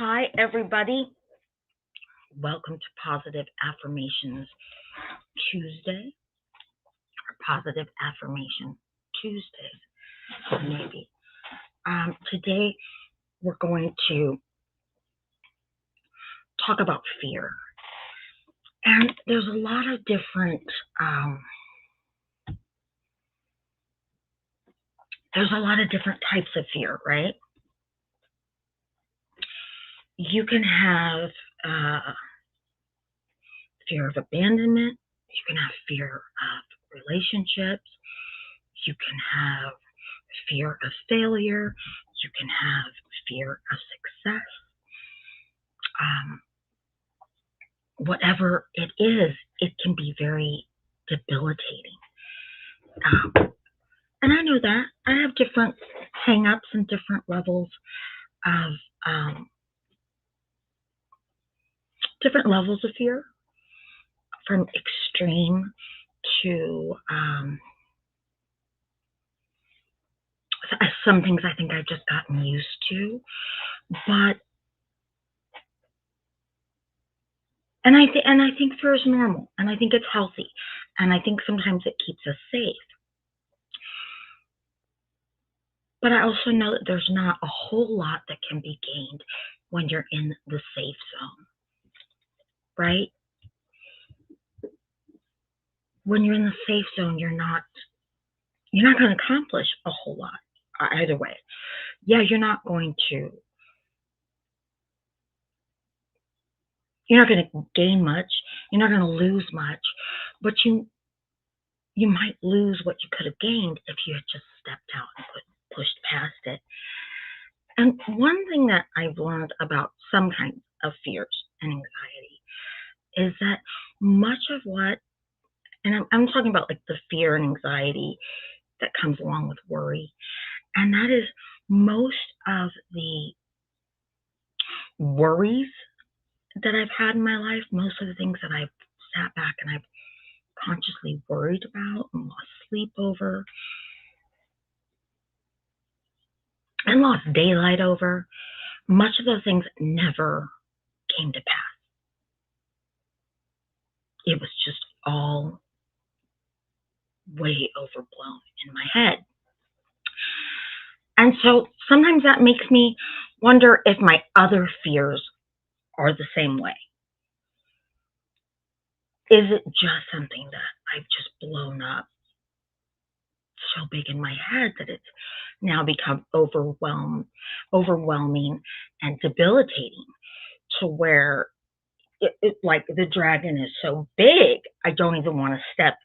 Hi, everybody. Welcome to Positive Affirmations Tuesday, or Positive Affirmation Tuesdays, maybe. Today, we're going to talk about fear. And there's a lot of different, types of fear, right? You can have fear of abandonment. You can have fear of relationships. You can have fear of failure. You can have fear of success. Whatever it is, it can be very debilitating. And I know that. I have different hang-ups and different levels of fear, from extreme to some things I think I've just gotten used to. But and I think fear is normal, and I think it's healthy, and I think sometimes it keeps us safe. But I also know that there's not a whole lot that can be gained when you're in the safe zone, right? When you're in the safe zone, you're not going to accomplish a whole lot either way. Yeah, you're not going to gain much. You're not going to lose much, but you might lose what you could have gained if you had just stepped out and pushed past it. And one thing that I've learned about some kinds of fears and anxiety is that much of what, and I'm talking about like the fear and anxiety that comes along with worry, and that is most of the worries that I've had in my life, most of the things that I've sat back and I've consciously worried about and lost sleep over and lost daylight over, much of those things never came to pass. It was just all way overblown in my head. And so sometimes that makes me wonder if my other fears are the same way. Is it just something that I've just blown up so big in my head that it's now become overwhelming and debilitating, to where it like the dragon is so big, I don't even want to step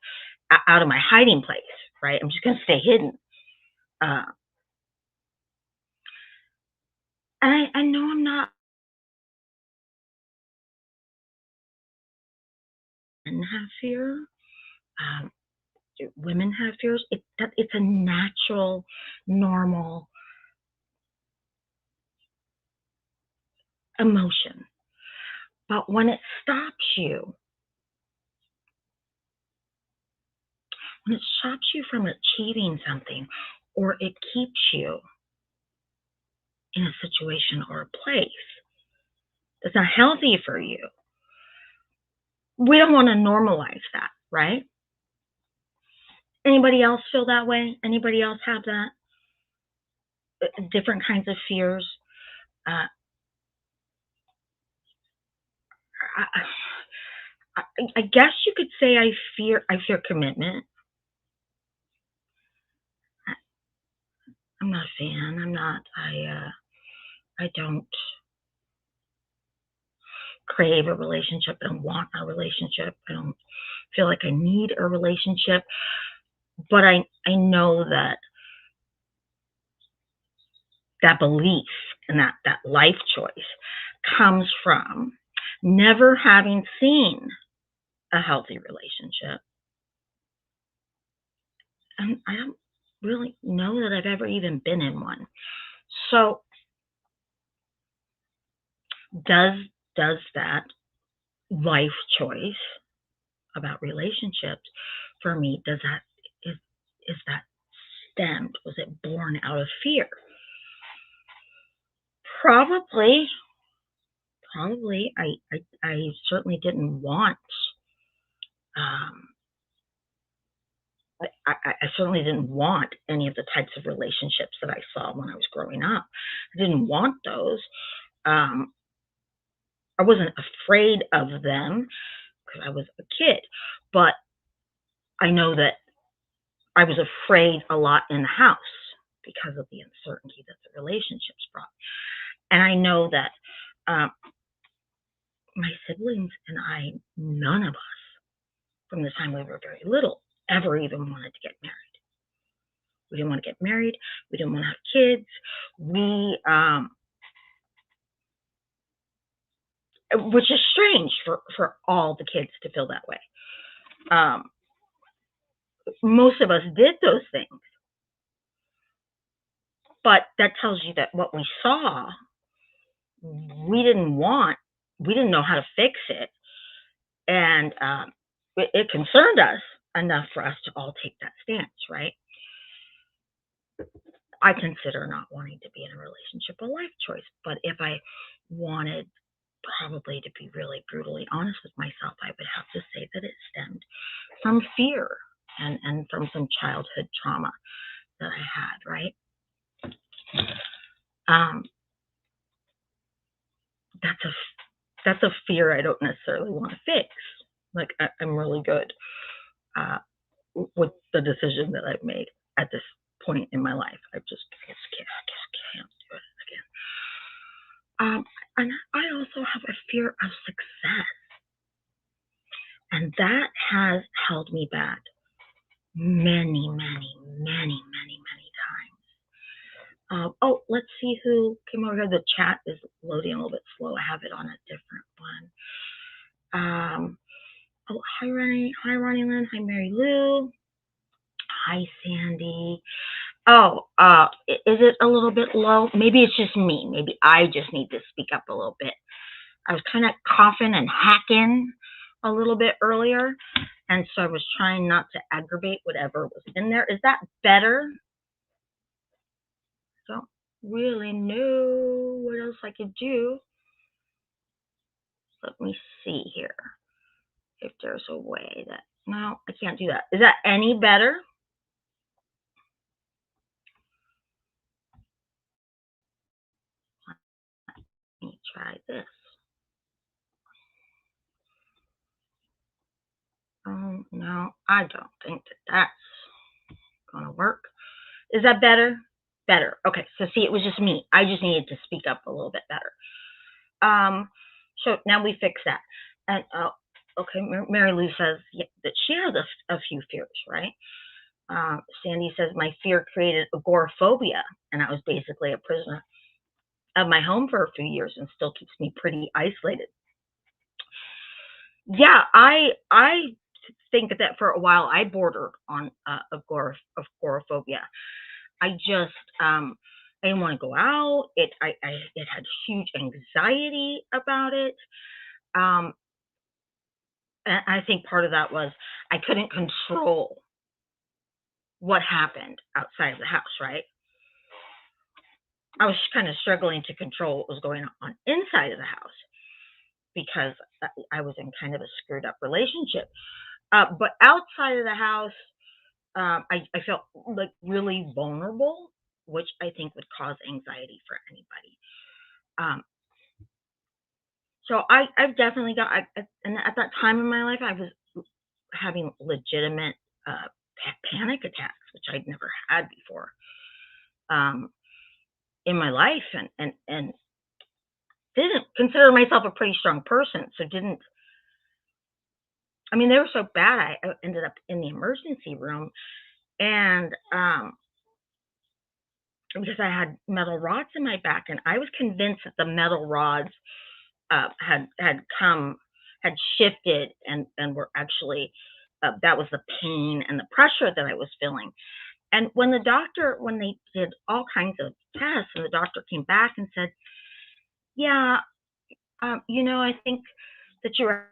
out of my hiding place, right? I'm just going to stay hidden. And I know I'm not. Men have fear. Women have fears. It's a natural, normal emotion. But when it stops you, from achieving something, or it keeps you in a situation or a place that's not healthy for you, we don't want to normalize that, right? Anybody else feel that way? Anybody else have that? Different kinds of fears. I guess you could say I fear commitment. I'm not a fan. I'm not. I don't crave a relationship. I don't want a relationship. I don't feel like I need a relationship. But I know that belief and that life choice comes from never having seen a healthy relationship. And I don't really know that I've ever even been in one. So does that life choice about relationships for me, is that stemmed? Was it born out of fear? Probably. probably I certainly didn't want um, I certainly didn't want any of the types of relationships that I saw when I was growing up. I didn't want those. Um, I wasn't afraid of them because I was a kid, but I know that I was afraid a lot in the house because of the uncertainty that the relationships brought. And I know that um, my siblings and I, none of us, from the time we were very little, ever even wanted to get married. We didn't want to get married. We didn't want to have kids. We, which is strange for all the kids to feel that way. Um, most of us did those things, but that tells you that what we saw, we didn't want. We didn't know how to fix it, and it concerned us enough for us to all take that stance, right? I consider not wanting to be in a relationship a life choice, but if I wanted probably to be really brutally honest with myself, I would have to say that it stemmed from fear and from some childhood trauma that I had, right? Um, that's a that's a fear I don't necessarily want to fix. Like I'm really good uh, with the decision that I've made at this point in my life. I just can't do it again. And I also have a fear of success, and that has held me back many times. Oh, let's see who came over here. The chat is loading a little bit slow. I have it on a different one. Oh, hi Ronnie Lynn, hi Mary Lou, hi Sandy. Oh, is it a little bit low? Maybe it's just me. Maybe I just need to speak up a little bit. I was kind of coughing and hacking a little bit earlier, and so I was trying not to aggravate whatever was in there. Is that better? Don't really know what else I could do. Let me see here if there's a way that, no, I can't do that. Is that any better? Let me try this. Oh, no, I don't think that's going to work. Is that better? Better. Okay, so see, it was just me. I just needed to speak up a little bit better. So now we fix that. And okay, Mary Lou says that she has a few fears, right? Sandy says my fear created agoraphobia, and I was basically a prisoner of my home for a few years, and still keeps me pretty isolated. Yeah, I think that for a while I bordered on agoraphobia. I just I didn't want to go out. It had huge anxiety about it. Um, and I think part of that was I couldn't control what happened outside of the house, right? I was kind of struggling to control what was going on inside of the house because I was in kind of a screwed up relationship. But outside of the house, I felt like really vulnerable, which I think would cause anxiety for anybody. Um, so I've definitely got, and at that time in my life, I was having legitimate panic attacks, which I'd never had before in my life, and didn't consider myself a pretty strong person, so didn't. I mean, they were so bad. I ended up in the emergency room, and because I had metal rods in my back, and I was convinced that the metal rods had shifted and were actually that was the pain and the pressure that I was feeling. And when they did all kinds of tests, and the doctor came back and said, "Yeah, I think that you're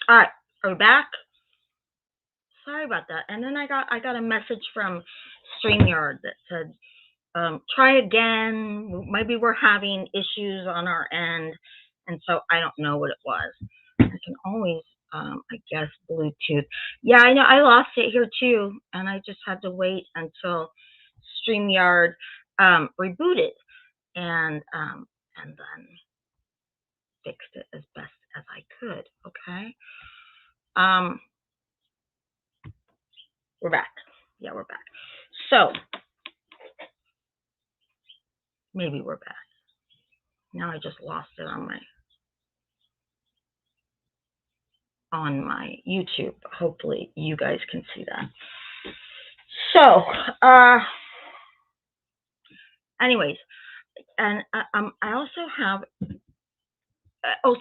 All right, are we back? Sorry about that. And then I got a message from StreamYard that said, try again. Maybe we're having issues on our end, and so I don't know what it was. I can always, I guess, Bluetooth. Yeah, I know. I lost it here too, and I just had to wait until StreamYard rebooted and then fixed it as best as I could. Okay. Um, we're back. Yeah, we're back. So maybe we're back. Now I just lost it on my YouTube. Hopefully you guys can see that. So, anyways, and I also have.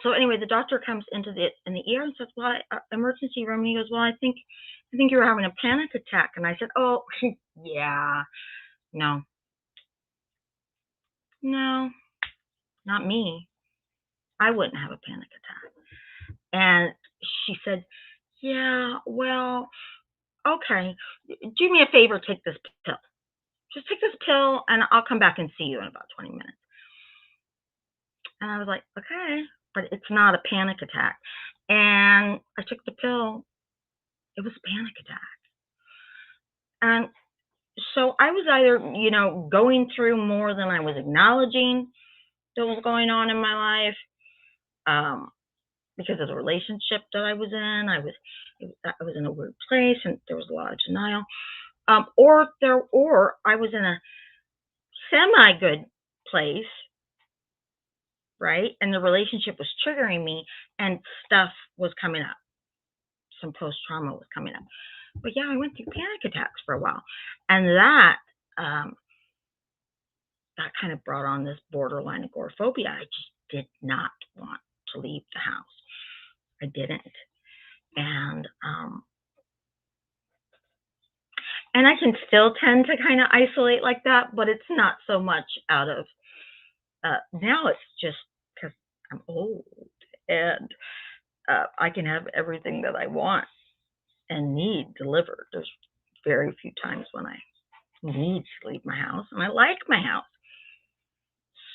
So anyway, the doctor comes into the ER and says, "Well, emergency room." And he goes, "Well, I think you were having a panic attack." And I said, "Oh, yeah, no, no, not me. I wouldn't have a panic attack." And she said, "Yeah, well, okay. Do me a favor, take this pill. Just take this pill, and I'll come back and see you in about 20 minutes." And I was like, "Okay, but it's not a panic attack." And I took the pill. It was a panic attack. And so I was either, going through more than I was acknowledging that was going on in my life, because of the relationship that I was in. I was in a weird place, and there was a lot of denial. Or I was in a semi good place, right? And the relationship was triggering me, and stuff was coming up. Some post trauma was coming up. But yeah, I went through panic attacks for a while, and um, that kind of brought on this borderline agoraphobia. I just did not want to leave the house. I didn't, and and I can still tend to kind of isolate like that, but it's not so much out of now. It's just because I'm old and I can have everything that I want and need delivered. There's very few times when I need to leave my house, and I like my house.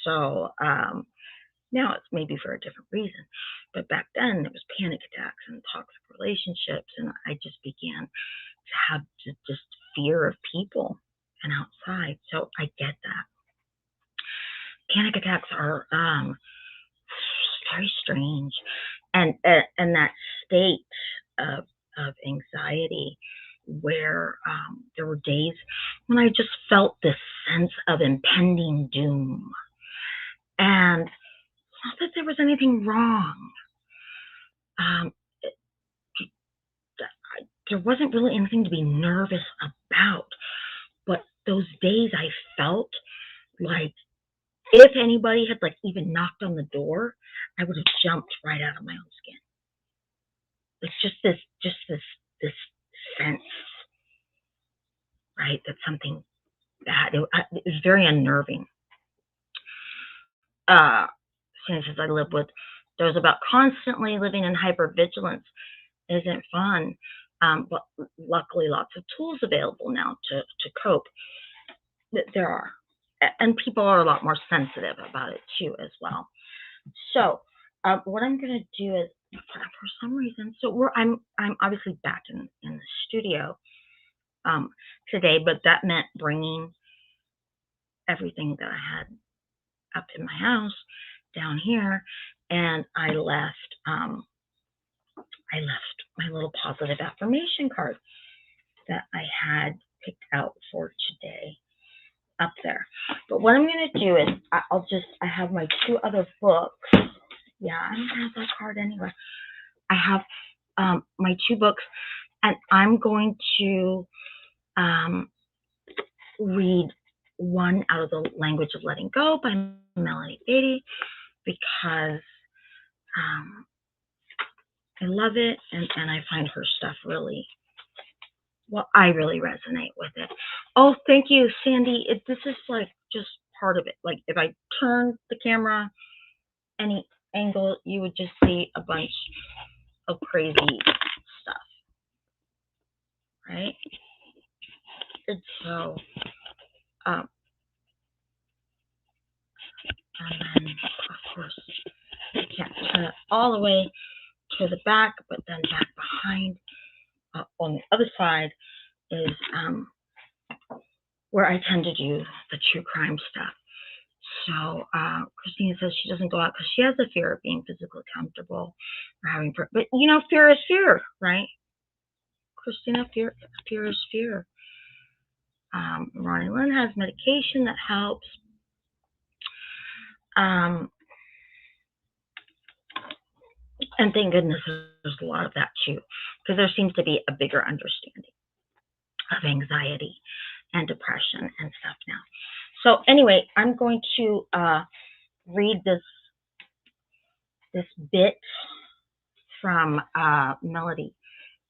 So now it's maybe for a different reason. But back then, there was panic attacks and toxic relationships, and I just began to have just fear of people and outside. So I get that. Panic attacks are very strange, and that state of anxiety where there were days when I just felt this sense of impending doom, and it's not that there was anything wrong. Um, there wasn't really anything to be nervous about, but those days I felt like if anybody had like even knocked on the door, I would have jumped right out of my own skin. It's just this sense, right? That something bad. It was very unnerving. Since I live with those about constantly living in hypervigilance isn't fun. But luckily, lots of tools available now to cope. There are, and people are a lot more sensitive about it too as well. So, what I'm going to do is, for some reason, I'm obviously back in the studio today, but that meant bringing everything that I had up in my house down here, and I left my little positive affirmation card that I had picked out for today up there. But what I'm going to do is I have my two other books. Yeah, I don't have that card anywhere. I have my two books, and I'm going to read one out of the Language of Letting Go by Melanie Beatty because I love it, and I find her stuff really, well, I really resonate with it. Oh, thank you, Sandy. This is like just part of it. Like if I turn the camera any angle, you would just see a bunch of crazy stuff, right? And so, um, and then, of course, you can't turn it all the way to the back, but then back behind on the other side is where I tend to do the true crime stuff. So Christina says she doesn't go out because she has a fear of being physically comfortable or having, but fear is fear, right? Christina, fear is fear. Ronnie Lynn has medication that helps. And thank goodness there's a lot of that too, because there seems to be a bigger understanding of anxiety and depression and stuff now. So anyway, I'm going to read this bit from Melody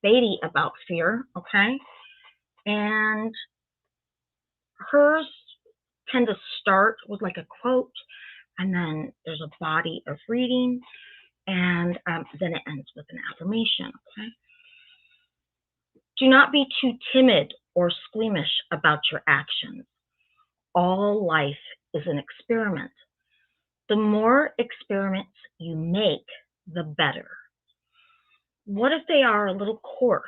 Beatty about fear, okay? And hers tend to start with like a quote, and then there's a body of reading, and then it ends with an affirmation, okay? Do not be too timid or squeamish about your actions. All life is an experiment. The more experiments you make, the better. What if they are a little coarse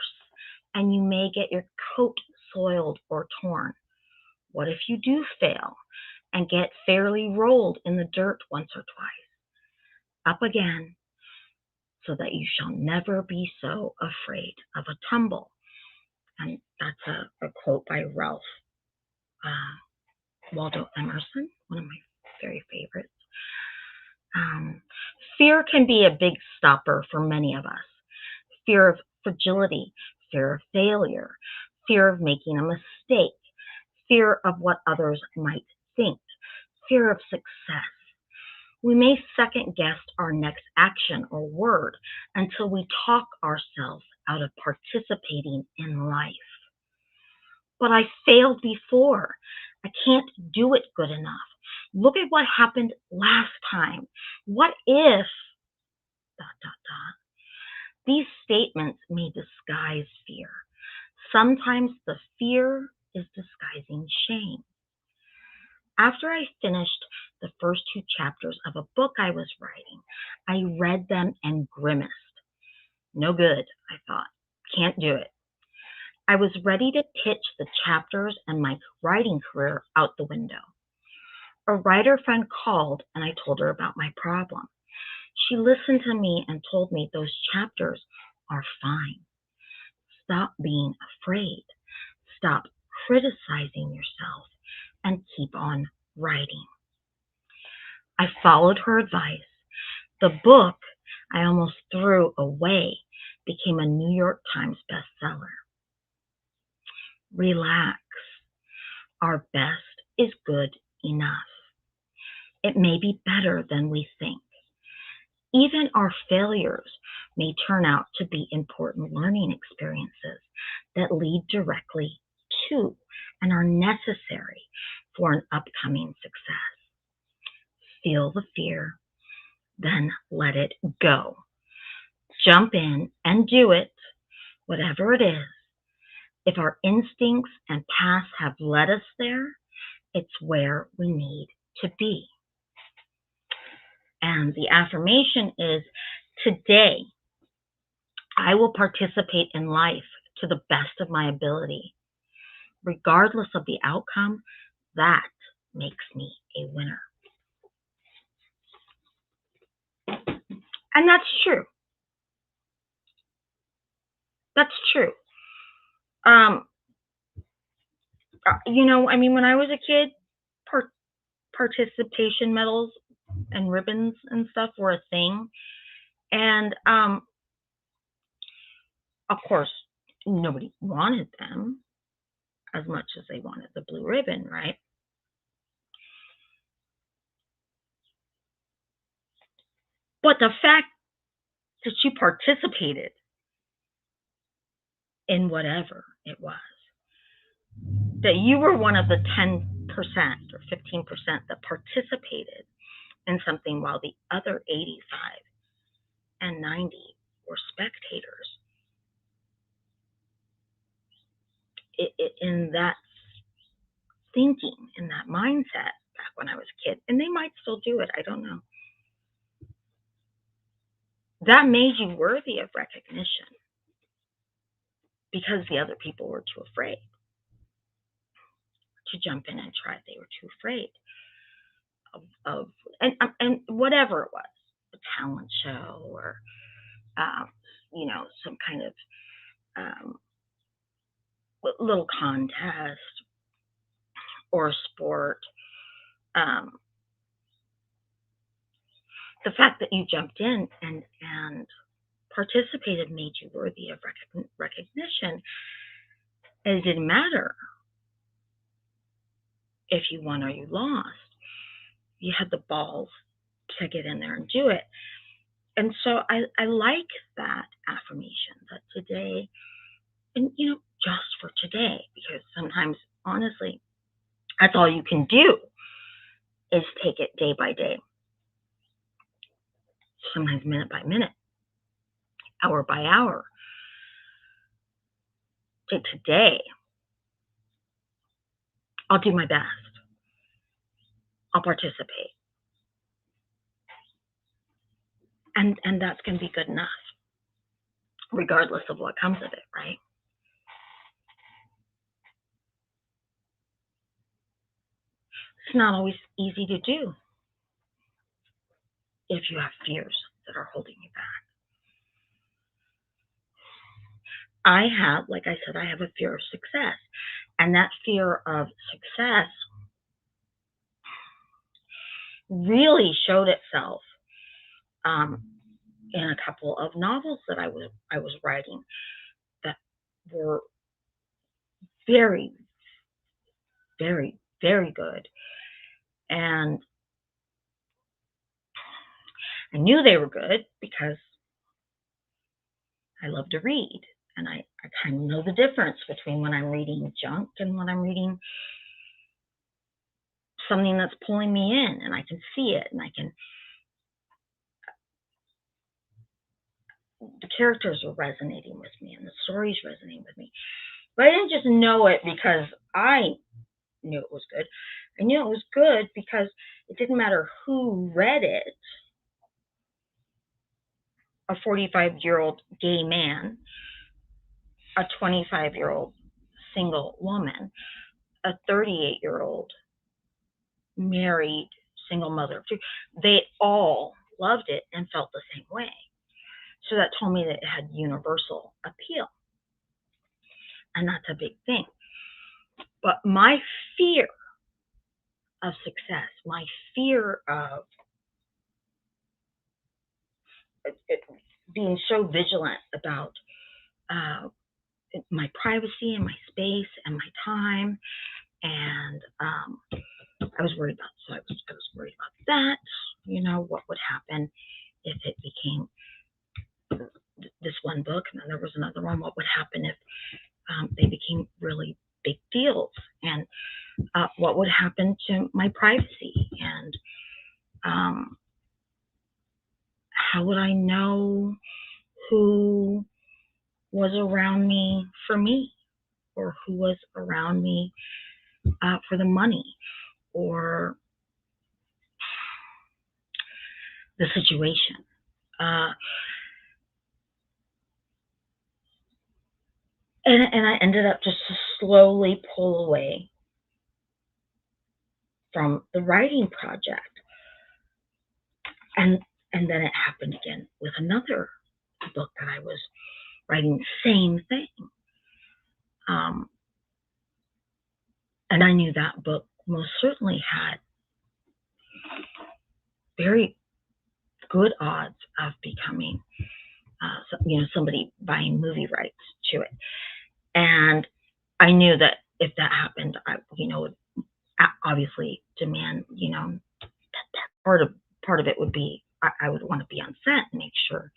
and you may get your coat soiled or torn? What if you do fail and get fairly rolled in the dirt once or twice? Up again, so that you shall never be so afraid of a tumble. And that's a quote by Ralph Waldo Emerson, one of my very favorites. Fear can be a big stopper for many of us. Fear of fragility, fear of failure, fear of making a mistake, fear of what others might think, fear of success. We may second guess our next action or word until we talk ourselves out of participating in life. But I failed before. I can't do it good enough. Look at what happened last time. What if, ... These statements may disguise fear. Sometimes the fear is disguising shame. After I finished the first 2 chapters of a book I was writing, I read them and grimaced. No good, I thought. Can't do it. I was ready to pitch the chapters and my writing career out the window. A writer friend called and I told her about my problem. She listened to me and told me those chapters are fine. Stop being afraid. Stop criticizing yourself and keep on writing. I followed her advice. The book I almost threw away became a New York Times bestseller. Relax. Our best is good enough. It may be better than we think. Even our failures may turn out to be important learning experiences that lead directly to and are necessary for an upcoming success. Feel the fear, then let it go. Jump in and do it, whatever it is. If our instincts and past have led us there, it's where we need to be. And the affirmation is, today, I will participate in life to the best of my ability. Regardless of the outcome, that makes me a winner. And that's true. That's true. When I was a kid, participation medals and ribbons and stuff were a thing. And of course, nobody wanted them as much as they wanted the blue ribbon, right? But the fact that you participated in whatever it was, that you were one of the 10% or 15% that participated in something while the other 85 and 90 or spectators. In that thinking, in that mindset back when I was a kid, and they might still do it, I don't know. That made you worthy of recognition because the other people were too afraid to jump in and try. They were too afraid of and whatever it was, a talent show or some kind of um, little contest or a sport. Um, the fact that you jumped in and participated made you worthy of recognition. And it didn't matter if you won or you lost. You had the balls to get in there and do it. And so I like that affirmation that today, and just for today, because sometimes, honestly, that's all you can do is take it day by day, sometimes minute by minute, hour by hour. Today, I'll do my best. I'll participate. And that's going to be good enough, regardless of what comes of it, right? It's not always easy to do if you have fears that are holding you back. I have, like I said, I have a fear of success. And that fear of success really showed itself in a couple of novels that I was writing that were very, very, very good. And I knew they were good because I love to read. And I kind of know the difference between when I'm reading junk and when I'm reading something that's pulling me in, and I can see it, and the characters are resonating with me and the stories resonating with me. But I didn't just know it because I knew it was good. I knew it was good because it didn't matter who read it. A 45-year-old gay man, a 25-year-old single woman, a 38-year-old married single mother of two. They all loved it and felt the same way. So that told me that it had universal appeal. And that's a big thing. But my fear of success, my fear of being so vigilant about my privacy and my space and my time, and I was worried about. So I was worried about that. What would happen if it became this one book, and then there was another one? What would happen if they became really big deals? And what would happen to my privacy? And how would I know who was around me for me, or who was around me for the money, or the situation? And I ended up just to slowly pull away from the writing project. And then it happened again with another book that I was writing, same thing. And I knew that book most certainly had very good odds of becoming, somebody buying movie rights to it. And I knew that if that happened, I would obviously demand, part of it would be, I would want to be on set and make sure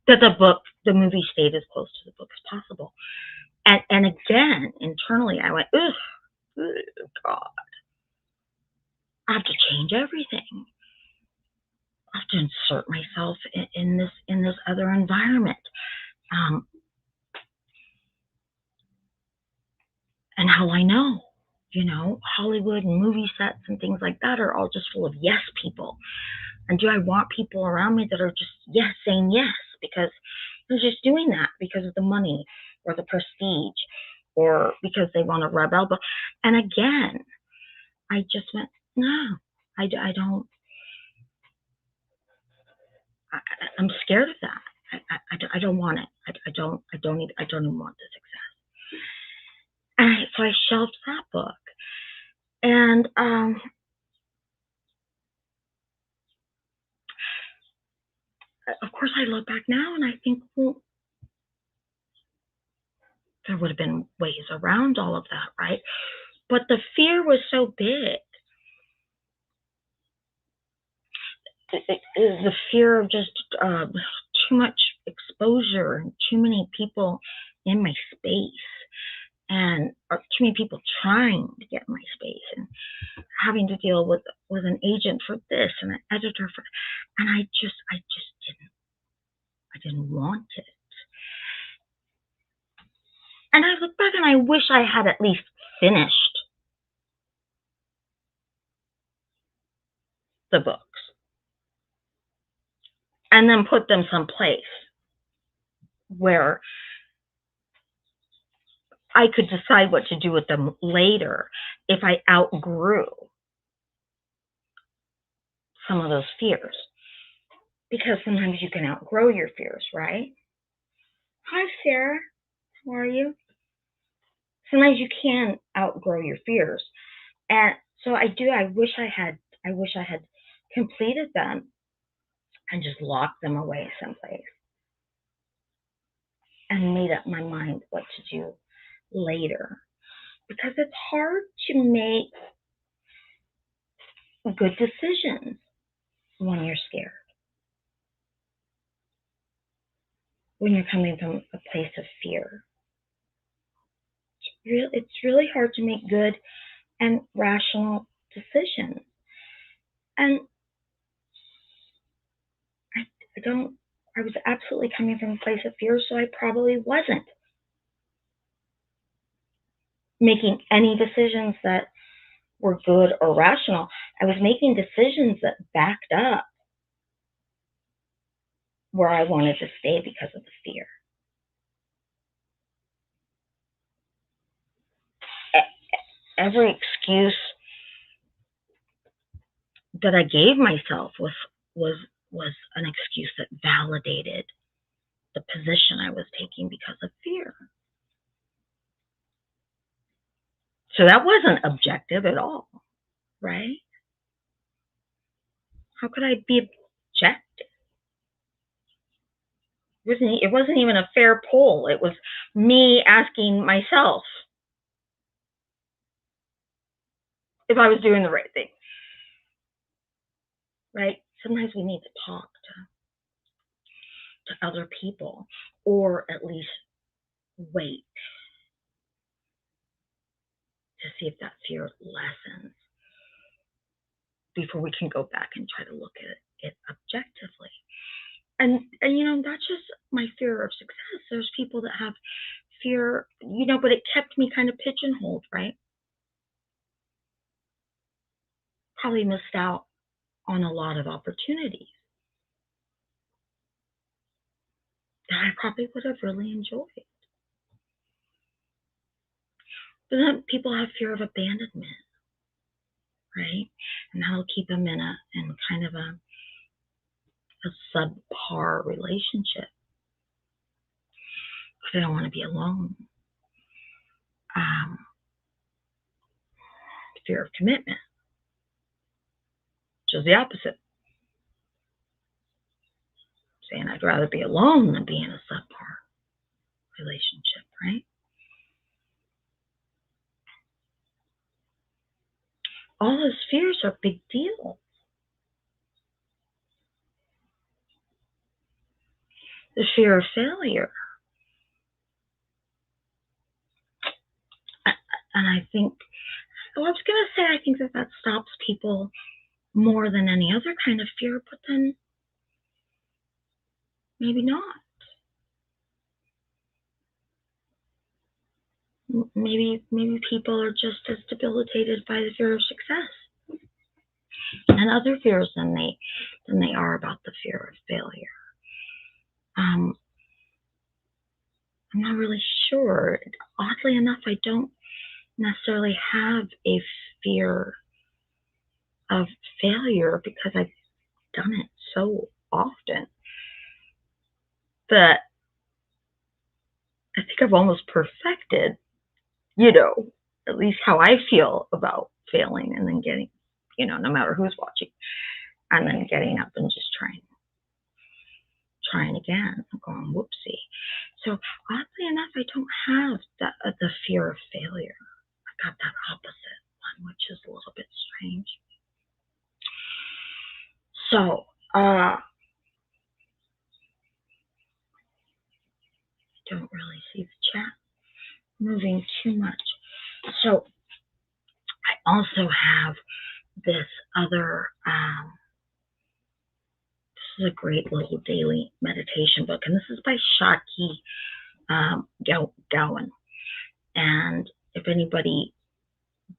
that the movie stayed as close to the book as possible. And again, internally, I went, ugh, God, I have to change everything. to insert myself in this other environment. And how I know, Hollywood and movie sets and things like that are all just full of yes people. And do I want people around me that are just saying yes because they're just doing that because of the money or the prestige or because they want to rub elbow? And again, I just went, no, I don't. I'm scared of that. I don't want it. I don't even want the success. And so I shelved that book. And of course, I look back now and I think, well, there would have been ways around all of that, right? But the fear was so big. The fear of just too much exposure and too many people in my space, and too many people trying to get in my space, and having to deal with an agent for this and an editor for, and I just didn't want it. And I look back and I wish I had at least finished the books and then put them someplace where I could decide what to do with them later if I outgrew some of those fears. Because sometimes you can outgrow your fears, right? Hi, Sarah. How are you? Sometimes you can outgrow your fears. And so I wish I had completed them and just locked them away someplace and made up my mind what to do later. Because it's hard to make good decisions when you're scared. When you're coming from a place of fear. It's really hard to make good and rational decisions. And I was absolutely coming from a place of fear, so I probably wasn't making any decisions that were good or rational. I was making decisions that backed up where I wanted to stay because of the fear. Every excuse that I gave myself was an excuse that validated the position I was taking because of fear. So that wasn't objective at all, right? How could I be objective? It wasn't even a fair poll. It was me asking myself if I was doing the right thing, right? Sometimes we need to talk to other people, or at least wait to see if that fear lessens before we can go back and try to look at it objectively. And that's just my fear of success. There's people that have fear, but it kept me kind of pigeonholed, right? Probably missed out on a lot of opportunities that I probably would have really enjoyed. But then people have fear of abandonment, right? And that'll keep them in kind of a subpar relationship because they don't want to be alone. Fear of commitment, which is the opposite. Saying I'd rather be alone than be in a subpar relationship, right? All those fears are big deals. The fear of failure. And I think, I was going to say, I think that stops people more than any other kind of fear, but then maybe not. Maybe people are just as debilitated by the fear of success and other fears than they are about the fear of failure. I'm not really sure. Oddly enough, I don't necessarily have a fear of failure because I've done it so often that I think I've almost perfected, at least how I feel about failing and then getting, no matter who's watching, and then getting up and just trying again, going whoopsie. So oddly enough, I don't have the fear of failure. I got that opposite one, which is a little bit strange. So, don't really see the chat moving too much. So I also have this other, this is a great little daily meditation book, and this is by Shaki Gowan. And if anybody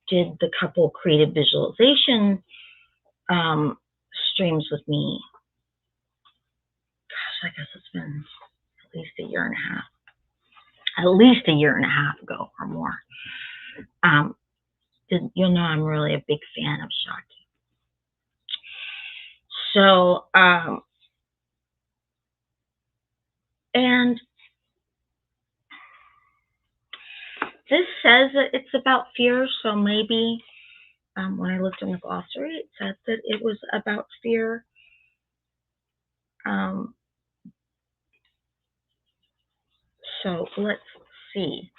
did the couple creative visualization streams with me, gosh, I guess it's been at least a year and a half ago or more. You'll know I'm really a big fan of Shaki. So, and this says that it's about fear, so maybe when I looked in the glossary, it said that it was about fear. So let's see.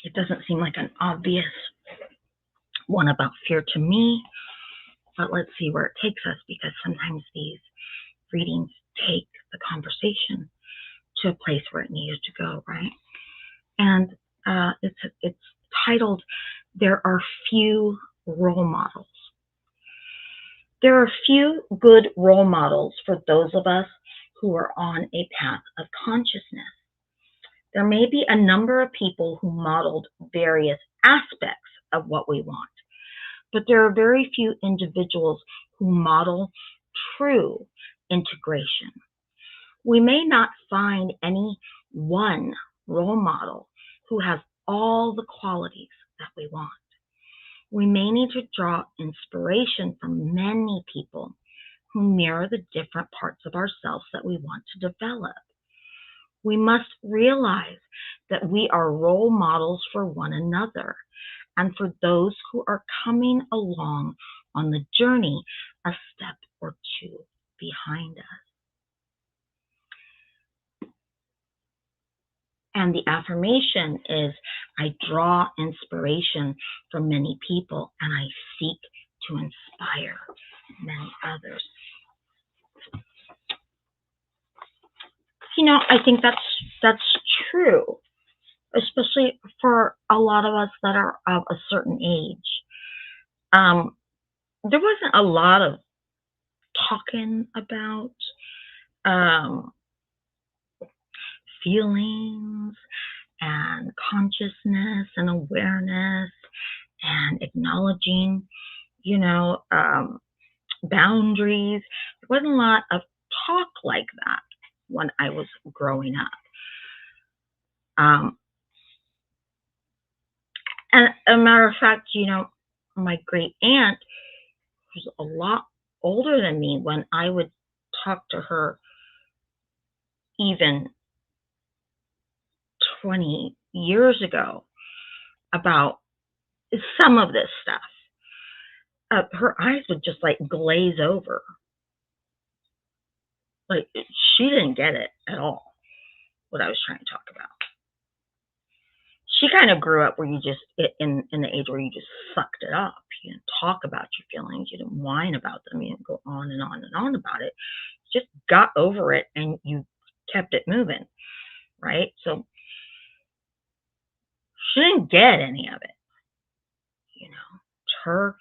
It doesn't seem like an obvious one about fear to me, but let's see where it takes us, because sometimes these readings take the conversation to a place where it needed to go, right? And it's titled, "There Are Few Role Models." There are few good role models for those of us who are on a path of consciousness. There may be a number of people who modeled various aspects of what we want, but there are very few individuals who model true integration. We may not find any one role model who has all the qualities that we want. We may need to draw inspiration from many people who mirror the different parts of ourselves that we want to develop. We must realize that we are role models for one another and for those who are coming along on the journey a step or two behind us. And the affirmation is, I draw inspiration from many people and I seek to inspire many others. I think that's true, especially for a lot of us that are of a certain age. There wasn't a lot of talking about feelings and consciousness and awareness and acknowledging, boundaries. There wasn't a lot of talk like that when I was growing up. And a matter of fact, my great aunt was a lot older than me when I would talk to her even 20 years ago about some of this stuff. Her eyes would just like glaze over. Like she didn't get it at all, what I was trying to talk about. She kind of grew up where you just, in the age where you just sucked it up. You didn't talk about your feelings. You didn't whine about them. You didn't go on and on and on about it. You just got over it and you kept it moving, right? So she didn't get any of it. Her,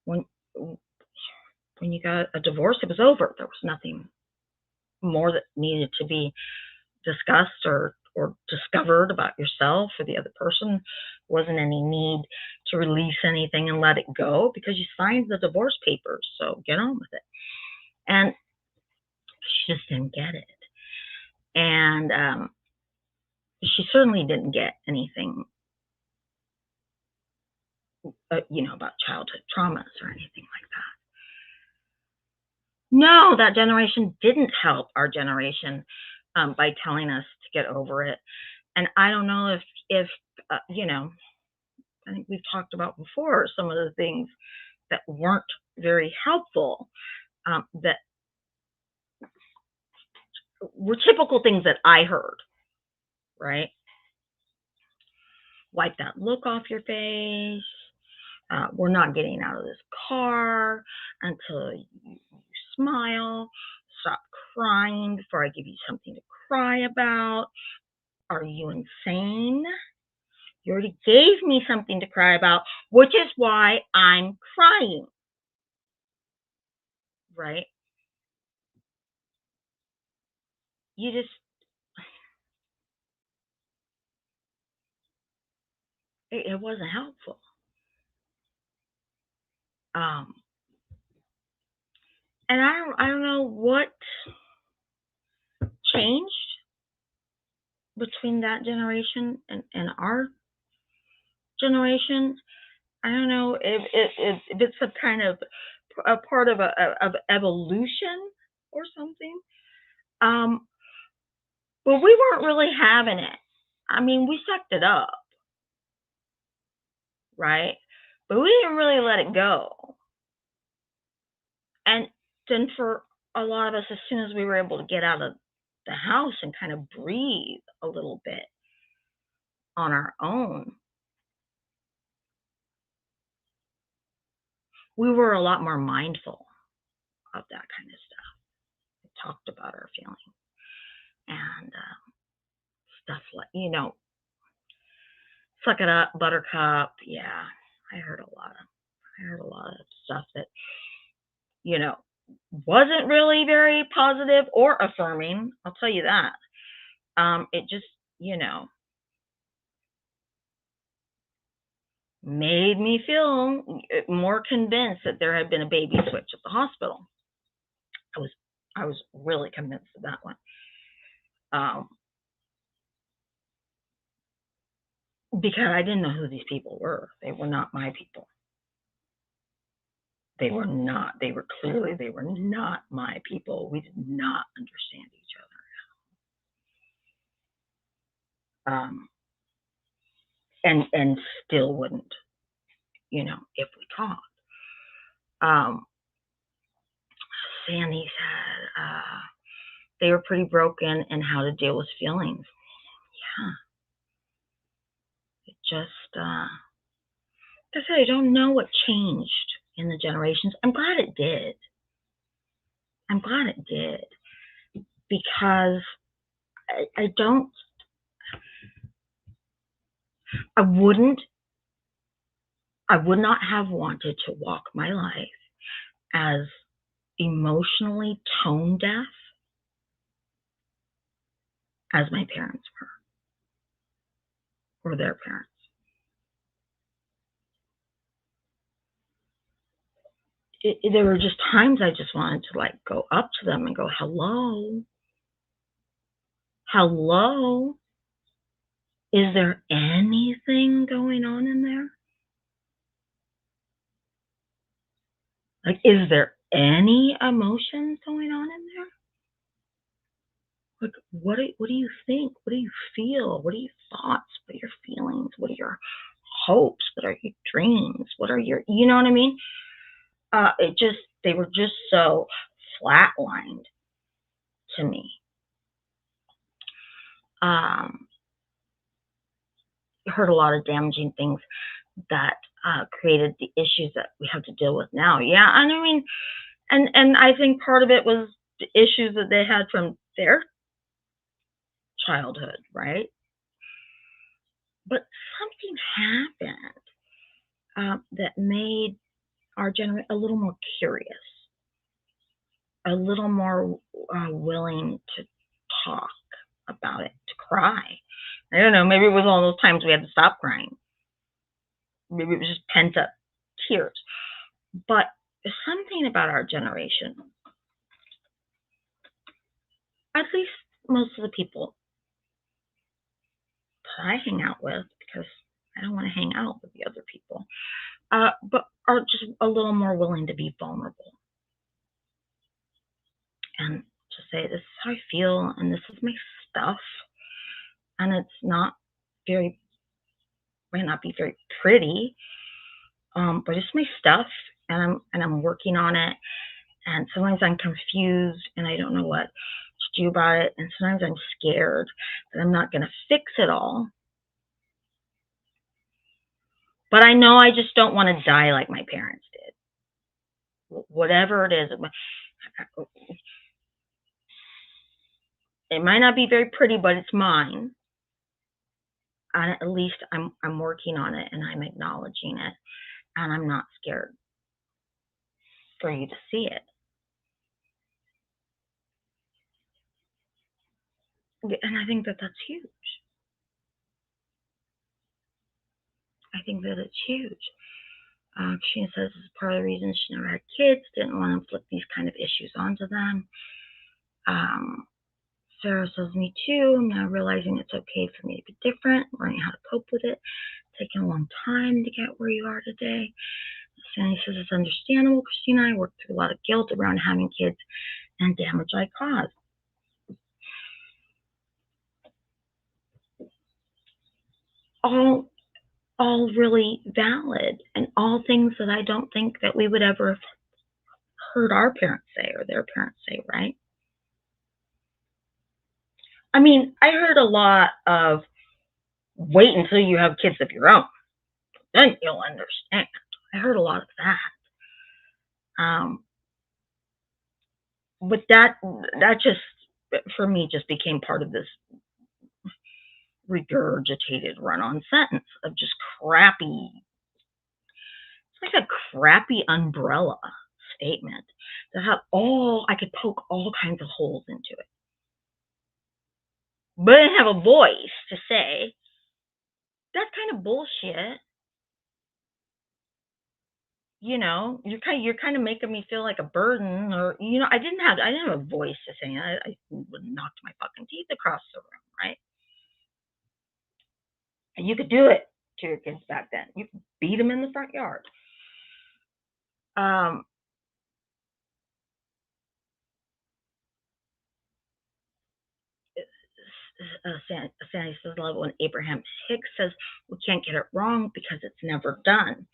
when you got a divorce, it was over. There was nothing more that needed to be discussed or discovered about yourself or the other person. Wasn't any need to release anything and let it go because you signed the divorce papers, so get on with it. And she just didn't get it. And she certainly didn't get anything, about childhood traumas or anything like that. No, that generation didn't help our generation by telling us to get over it. And I don't know if I think we've talked about before some of the things that weren't very helpful, that were typical things that I heard, right? Wipe that look off your face. We're not getting out of this car until you smile. Stop crying before I give you something to cry about. Are you insane? You already gave me something to cry about, which is why I'm crying, right? You just, it wasn't helpful. Um, and I don't know what changed between that generation and our generation. I don't know if it's some kind of a part of evolution or something. Um, but we weren't really having it. I mean, we sucked it up, right? But we didn't really let it go. And then for a lot of us, as soon as we were able to get out of the house and kind of breathe a little bit on our own, we were a lot more mindful of that kind of stuff. We talked about our feelings and stuff like, suck it up, buttercup. Yeah, I heard a lot of, stuff that, you know, wasn't really very positive or affirming. I'll tell you that. It just, you know, made me feel more convinced that there had been a baby switch at the hospital. I was I was really convinced of that one. Um, because I didn't know who these people were. They were not my people. They were not. They were not my people. We did not understand each other. And still wouldn't, if we talked. Um, Sandy said they were pretty broken in how to deal with feelings. Yeah, it just, like I said, I don't know what changed in the generations. I'm glad it did. I'm glad it did because I don't, I wouldn't, I would not have wanted to walk my life as emotionally tone deaf as my parents were, or their parents. There were just times I just wanted to like go up to them and go, hello, hello, is there anything going on in there? Like, is there any emotions going on in there? Like, what do you think? What do you feel? What are your thoughts? What are your feelings? What are your hopes? What are your dreams? What are your, you know what I mean? They were just so flatlined to me. Heard a lot of damaging things that created the issues that we have to deal with now. Yeah, and I mean, and I think part of it was the issues that they had from their childhood, right? But something happened that made our generation a little more curious. a little more willing to talk about it, to cry. I don't know, maybe it was all those times we had to stop crying. Maybe it was just pent up tears. But there's something about our generation, at least most of the people that I hang out with, because I don't want to hang out with the other people, but are just a little more willing to be vulnerable and to say, this is how I feel, and this is my stuff, and it's not very, might not be very pretty, but it's my stuff, and I'm working on it. And sometimes I'm confused and I don't know what to do about it. And sometimes I'm scared that I'm not going to fix it all. But I know I just don't want to die like my parents did. Whatever it is, it might not be very pretty, but it's mine. And at least I'm working on it and I'm acknowledging it, and I'm not scared for you to see it. And I think that that's huge. I think that it's huge. She says this is part of the reason she never had kids, didn't want to inflict these kind of issues onto them. Sarah says, me too. I'm now realizing it's okay for me to be different, learning how to cope with it. It's taken a long time to get where you are today. Sandy says, it's understandable, Christina. I worked through a lot of guilt around having kids and damage I caused. All really valid, and all things that I don't think that we would ever have heard our parents say or their parents say, right? I mean, I heard a lot of wait until you have kids of your own, then you'll understand. I heard a lot of that. But that just, for me, just became part of this regurgitated run-on sentence of just crappy. It's like a crappy umbrella statement that had I could poke all kinds of holes into it, but I didn't have a voice to say that's kind of bullshit. You're kind of making me feel like a burden, or I didn't have a voice to say. I would knock my fucking teeth across the room, right? And you could do it to your kids back then. You could beat them in the front yard. Sandy says, love when Abraham Hicks says we can't get it wrong because it's never done.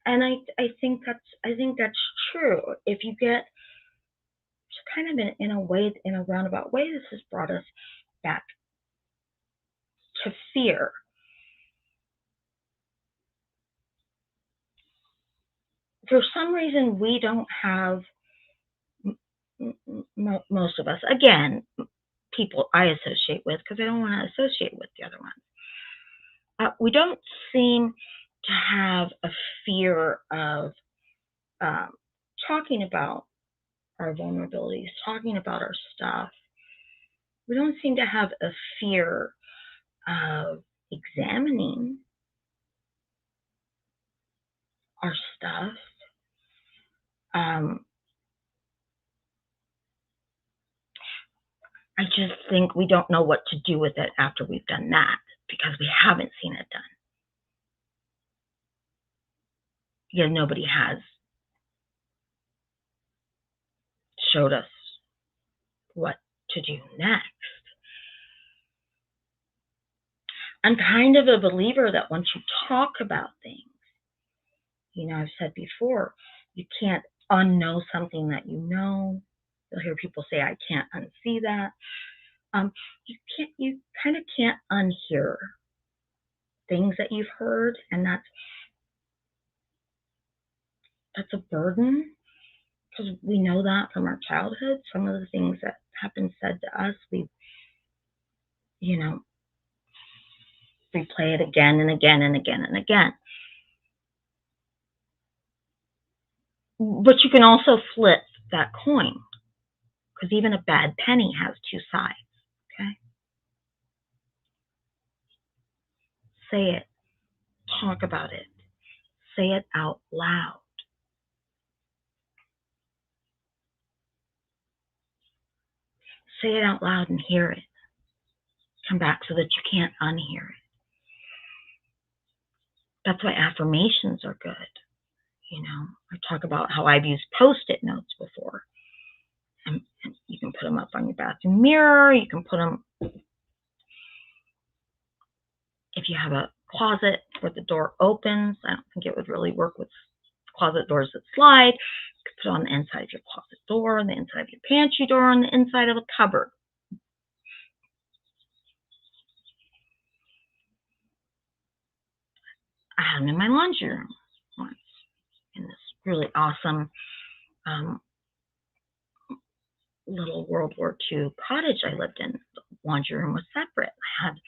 And I think that's true. If you get kind of in a roundabout way, this has brought us back to fear. For some reason, we don't have, most of us, again, people I associate with, because I don't want to associate with the other ones. We don't seem to have a fear of talking about our vulnerabilities, talking about our stuff. We don't seem to have a fear of examining our stuff. I just think we don't know what to do with it after we've done that, because we haven't seen it done. Yeah, nobody has showed us what to do next. I'm kind of a believer that once you talk about things, I've said before, you can't unknow something that you know. You'll hear people say, I can't unsee that. You kind of can't unhear things that you've heard, and that's a burden, because we know that from our childhood. Some of the things that have been said to us, we replay it again and again and again and again. But you can also flip that coin, because even a bad penny has two sides. Okay? Say it. Talk about it. Say it out loud. Say it out loud and hear it. Come back so that you can't unhear it. That's why affirmations are good. You know, I talk about how I've used Post-it notes before. And you can put them up on your bathroom mirror. You can put them, if you have a closet where the door opens. I don't think it would really work with closet doors that slide. You could put it on the inside of your closet door, on the inside of your pantry door, on the inside of a cupboard. I had them in my laundry room once, in this really awesome little World War II cottage I lived in. The laundry room was separate. I had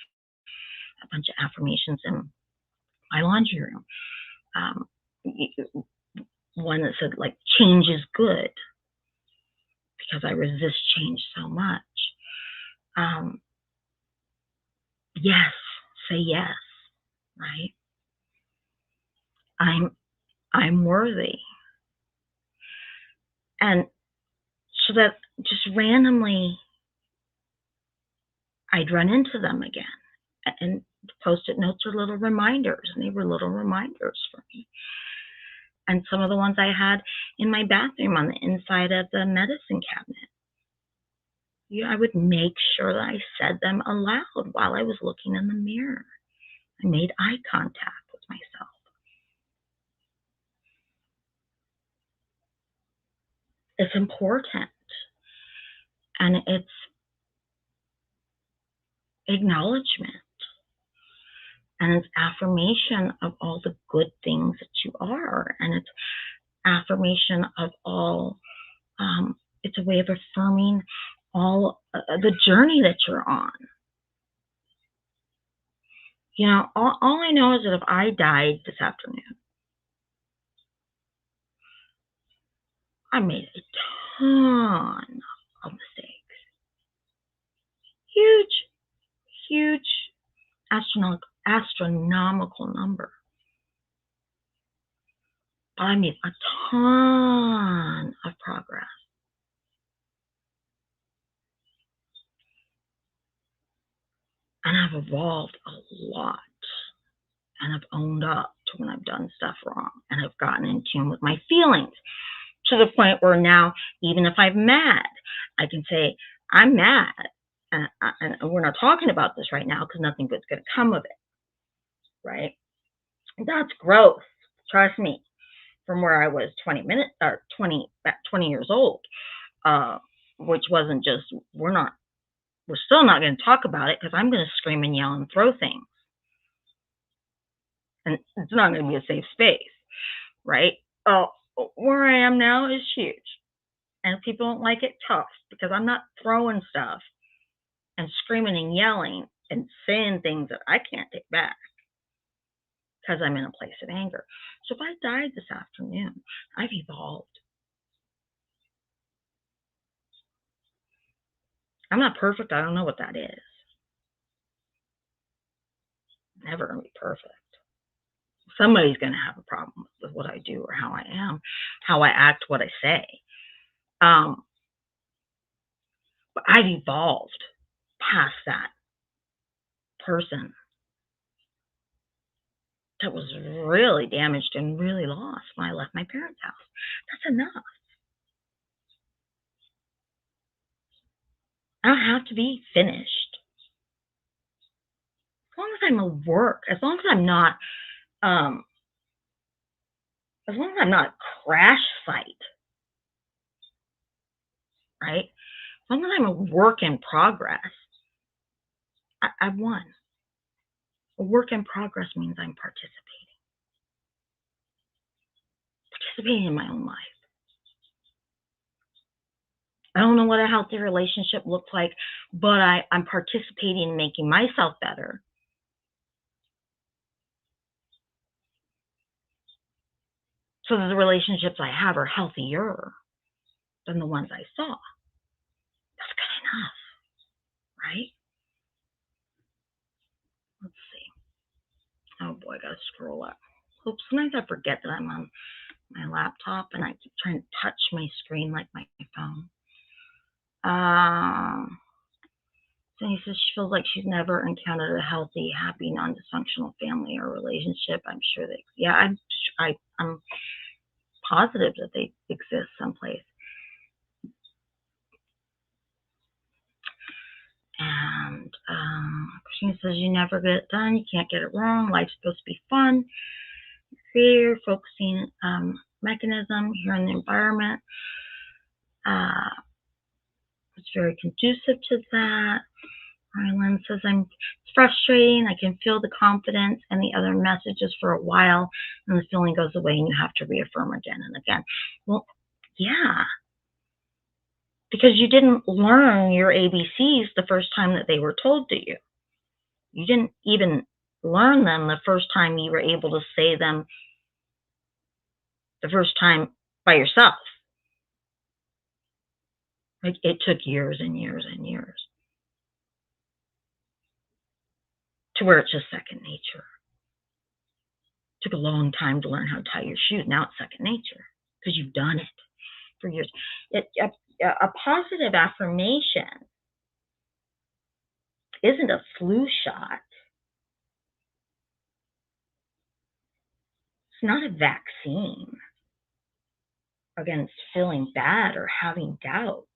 a bunch of affirmations in my laundry room. Um, one that said, like, change is good, because I resist change so much. Yes, say yes, right? I'm worthy. And so that just randomly I'd run into them again. And Post-it notes are little reminders, and they were little reminders for me. And some of the ones I had in my bathroom on the inside of the medicine cabinet. I would make sure that I said them aloud while I was looking in the mirror. I made eye contact with myself. It's important. And it's acknowledgement. And it's affirmation of all the good things that you are. And it's affirmation of all, it's a way of affirming all the journey that you're on. You know, all I know is that if I died this afternoon, I made a ton of mistakes. Huge, huge, astronomical number. But I made a ton of progress. And I've evolved a lot. And I've owned up to when I've done stuff wrong. And I've gotten in tune with my feelings, to the point where now, even if I'm mad, I can say, I'm mad. And we're not talking about this right now because nothing good's going to come of it. Right? That's growth. Trust me. From where I was 20 years old, which wasn't just, we're still not going to talk about it because I'm going to scream and yell and throw things. And it's not going to be a safe space, right? Where I am now is huge. And if people don't like it, tough, because I'm not throwing stuff and screaming and yelling and saying things that I can't take back because I'm in a place of anger. So if I died this afternoon, I've evolved. I'm not perfect. I don't know what that is. I'm never going to be perfect. Somebody's going to have a problem with what I do or how I am, how I act, what I say. But I've evolved past that person that was really damaged and really lost when I left my parents' house. That's enough. I don't have to be finished. As long as I'm a work, as long as I'm not a crash site, right? As long as I'm a work in progress, I've won. A work in progress means I'm participating in my own life. I don't know what a healthy relationship looks like, but I'm participating in making myself better. So the relationships I have are healthier than the ones I saw. That's good enough, right? Let's see. Oh boy, I gotta scroll up. Oops, sometimes I forget that I'm on my laptop and I keep trying to touch my screen like my phone. So he says she feels like she's never encountered a healthy, happy, non-dysfunctional family or relationship. I'm sure that, yeah, I'm positive that they exist someplace. And Christine says you never get it done. You can't get it wrong. Life's supposed to be fun. Creator, focusing mechanism here in the environment. It's very conducive to that. Rylan says it's frustrating. I can feel the confidence and the other messages for a while, and the feeling goes away, and you have to reaffirm again and again. Well, yeah, because you didn't learn your ABCs the first time that they were told to you. You didn't even learn them the first time you were able to say them the first time by yourself. Like, it took years and years and years to where it's just second nature. It took a long time to learn how to tie your shoes. Now it's second nature because you've done it for years. A positive affirmation isn't a flu shot. It's not a vaccine against feeling bad or having doubts.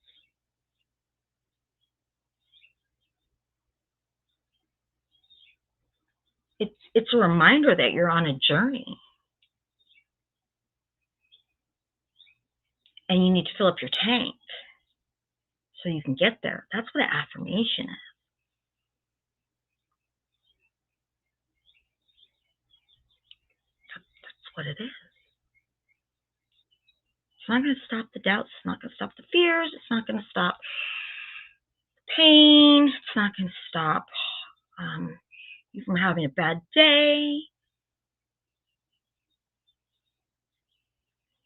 It's a reminder that you're on a journey and you need to fill up your tank so you can get there. That's what an affirmation is. That's what it is. It's not going to stop the doubts. It's not going to stop the fears. It's not going to stop the pain. It's not going to stop you from having a bad day.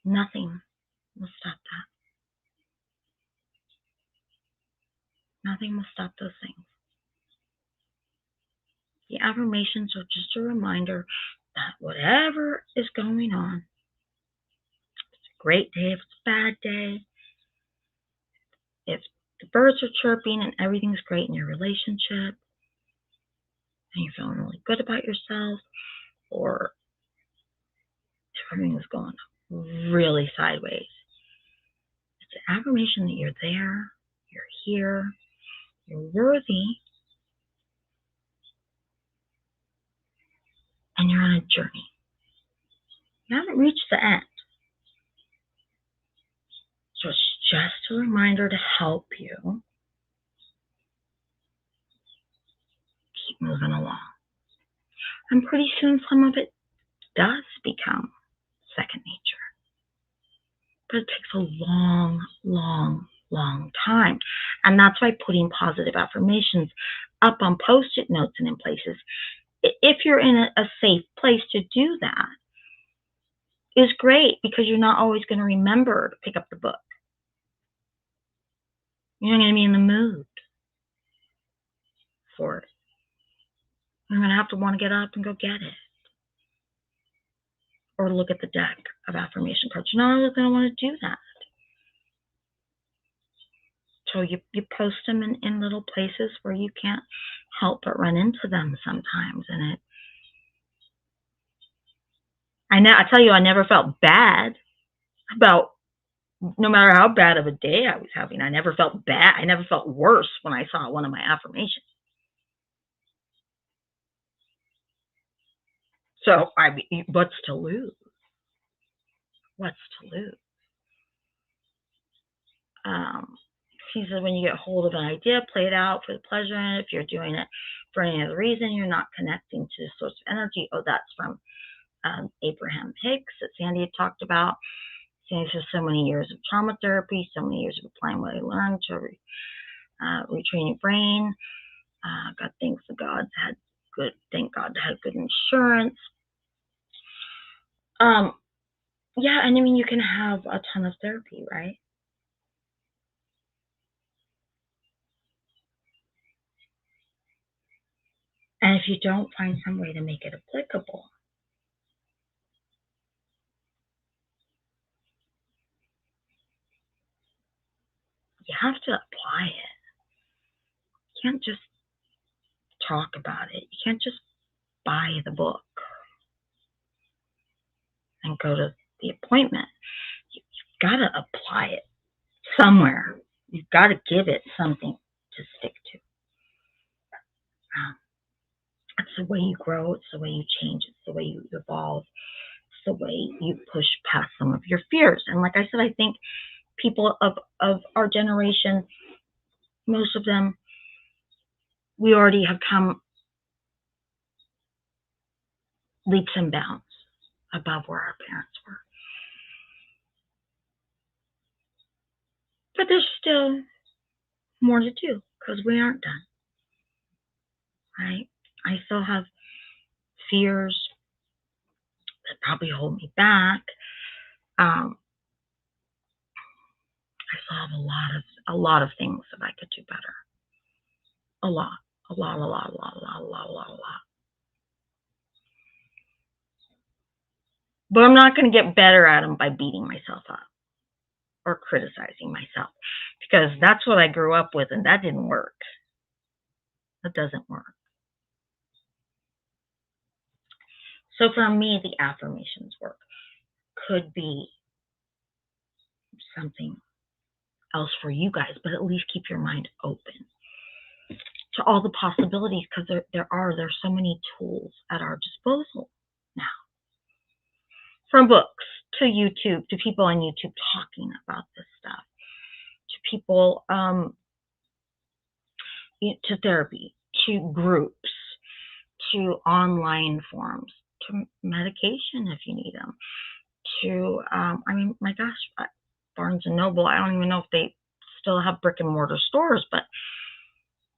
Nothing will stop that. Nothing will stop those things. The affirmations are just a reminder that whatever is going on, if it's a great day, if it's a bad day, if the birds are chirping and everything's great in your relationship, and you're feeling really good about yourself, or if everything's going really sideways, it's an affirmation that you're there, you're here, you're worthy, and you're on a journey. You haven't reached the end. So it's just a reminder to help you keep moving along. And pretty soon some of it does become second nature. But it takes a long, long, long time. And that's why putting positive affirmations up on Post-it notes and in places, if you're in a safe place to do that, is great, because you're not always going to remember to pick up the book. You're not going to be in the mood for it. You're going to have to want to get up and go get it. Or look at the deck of affirmation cards. You're not always going to want to do that. So you post them in little places where you can't help but run into them sometimes. And I tell you, I never felt bad about, no matter how bad of a day I was having, I never felt bad. I never felt worse when I saw one of my affirmations. So what's to lose? What's to lose? He said, when you get hold of an idea, play it out for the pleasure in it. If you're doing it for any other reason, you're not connecting to the source of energy. Oh, that's from Abraham Hicks that Sandy had talked about. Sandy says, so many years of trauma therapy, so many years of applying what I learned to retrain your brain. Thank God had good insurance. Yeah, and I mean, you can have a ton of therapy, right? And if you don't find some way to make it applicable, you have to apply it. You can't just talk about it. You can't just buy the book and go to the appointment. You've got to apply it somewhere. You've got to give it something to stick to. Um, it's the way you grow. It's the way you change. It's the way you evolve. It's the way you push past some of your fears. And like I said, I think people of our generation, most of them, we already have come leaps and bounds above where our parents were. But there's still more to do because we aren't done, right? I still have fears that probably hold me back. Um, I still have a lot of things that I could do better. A lot, a lot, a lot, a lot, a lot, a lot, a lot, a lot. But I'm not going to get better at them by beating myself up or criticizing myself because that's what I grew up with, and that didn't work. That doesn't work. So for me, the affirmations work could be something else for you guys, but at least keep your mind open to all the possibilities because there's so many tools at our disposal now. From books to YouTube, to people on YouTube talking about this stuff, to people, to therapy, to groups, to online forums, to medication if you need them, to, I mean, my gosh, Barnes and Noble, I don't even know if they still have brick and mortar stores, but,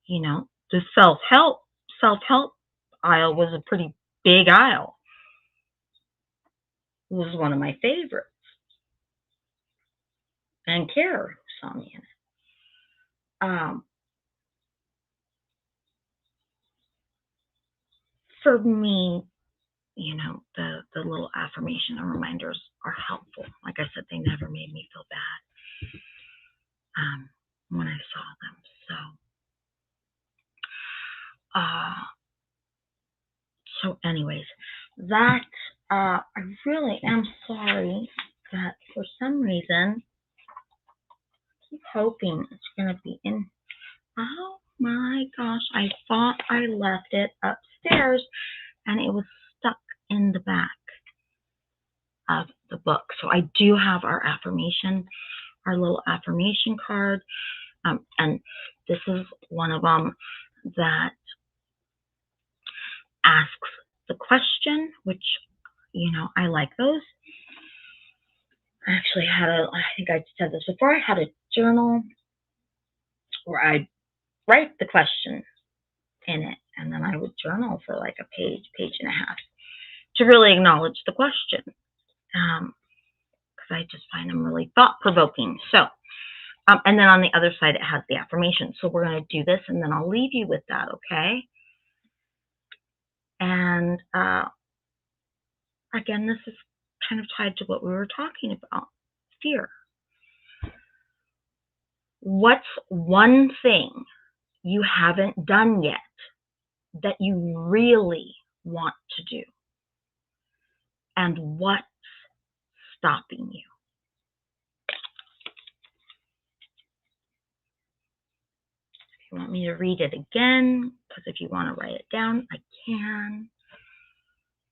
the self-help aisle was a pretty big aisle. It was one of my favorites. And Care saw me in it. For me, the little affirmation and reminders are helpful. Like I said, they never made me feel bad when I saw them. So anyways, that I really am sorry that for some reason I keep hoping it's gonna be in. Oh my gosh, I thought I left it upstairs and it was stuck in the back of the book. So I do have our little affirmation card. And this is one of them that asks the question, which, I like those. I actually I think I said this before, I had a journal where I'd write the question in it, and then I would journal for like a page and a half to really acknowledge the question. Because I just find them really thought-provoking. So, and then on the other side, it has the affirmation. So we're going to do this, and then I'll leave you with that, okay? And again, this is kind of tied to what we were talking about, fear. What's one thing you haven't done yet that you really want to do? And what's stopping you? If you want me to read it again, because if you want to write it down, I can.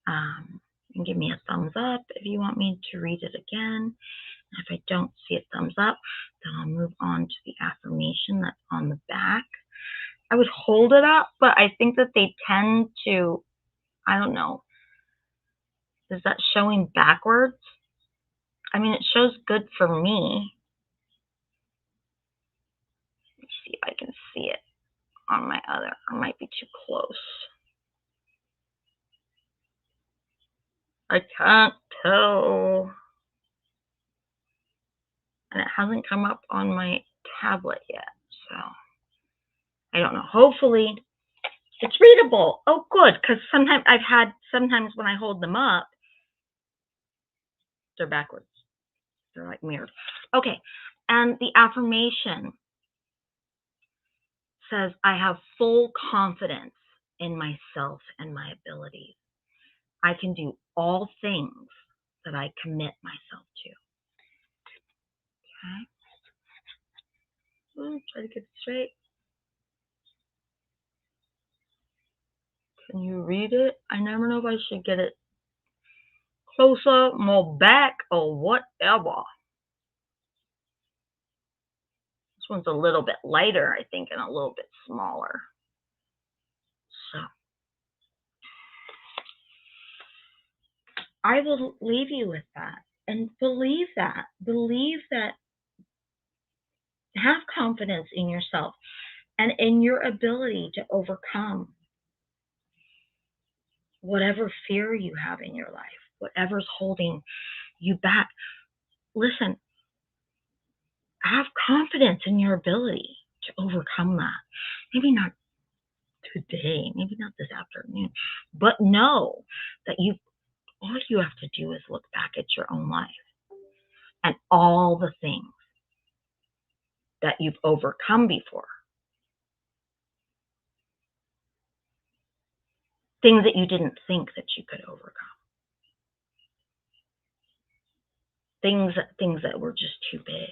And give me a thumbs up if you want me to read it again. If I don't see a thumbs up, then I'll move on to the affirmation that's on the back. I would hold it up, but I think that they tend to, I don't know, is that showing backwards? I mean, it shows good for me. Let me see if I can see it on my other. I might be too close. I can't tell. hasn't come up on my tablet yet, so I don't know. Hopefully it's readable. Oh, good, because sometimes when I hold them up, they're backwards. They're like mirrored. Okay, and the affirmation says, I have full confidence in myself and my abilities. I can do all things that I commit myself to. Okay. Try to get it straight. Can you read it? I never know if I should get it closer, more back, or whatever. This one's a little bit lighter, I think, and a little bit smaller. So I will leave you with that. And believe that. Believe that. Have confidence in yourself and in your ability to overcome whatever fear you have in your life, whatever's holding you back. Listen, have confidence in your ability to overcome that. Maybe not today, maybe not this afternoon, but know that all you have to do is look back at your own life and all the things that you've overcome before. Things that you didn't think that you could overcome. Things that were just too big.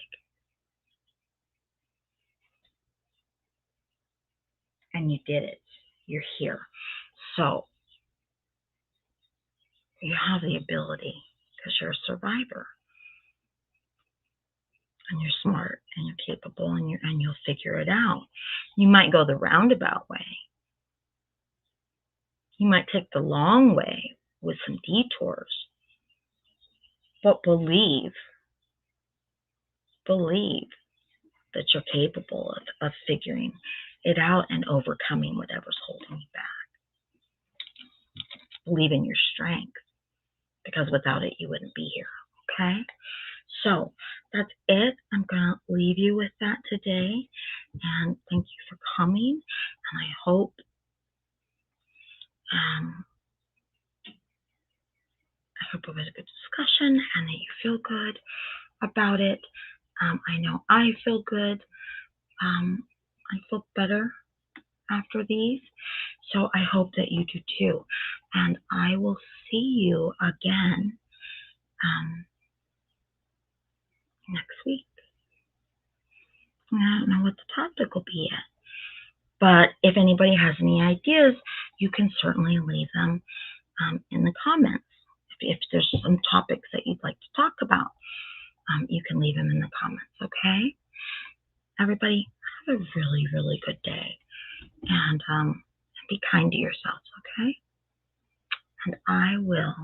And you did it. You're here. So you have the ability because you're a survivor. And you're smart and you're capable and you'll figure it out. You might go the roundabout way. You might take the long way with some detours. But believe that you're capable of figuring it out and overcoming whatever's holding you back. Believe in your strength, because without it, you wouldn't be here. Okay? So that's it. I'm going to leave you with that today. And thank you for coming. And I hope it was a good discussion and that you feel good about it. I know I feel good. I feel better after these. So I hope that you do too. And I will see you again next week. I don't know what the topic will be yet. But if anybody has any ideas, you can certainly leave them in the comments. If there's some topics that you'd like to talk about, you can leave them in the comments, okay? Everybody, have a really, really good day. And be kind to yourselves, okay? And I will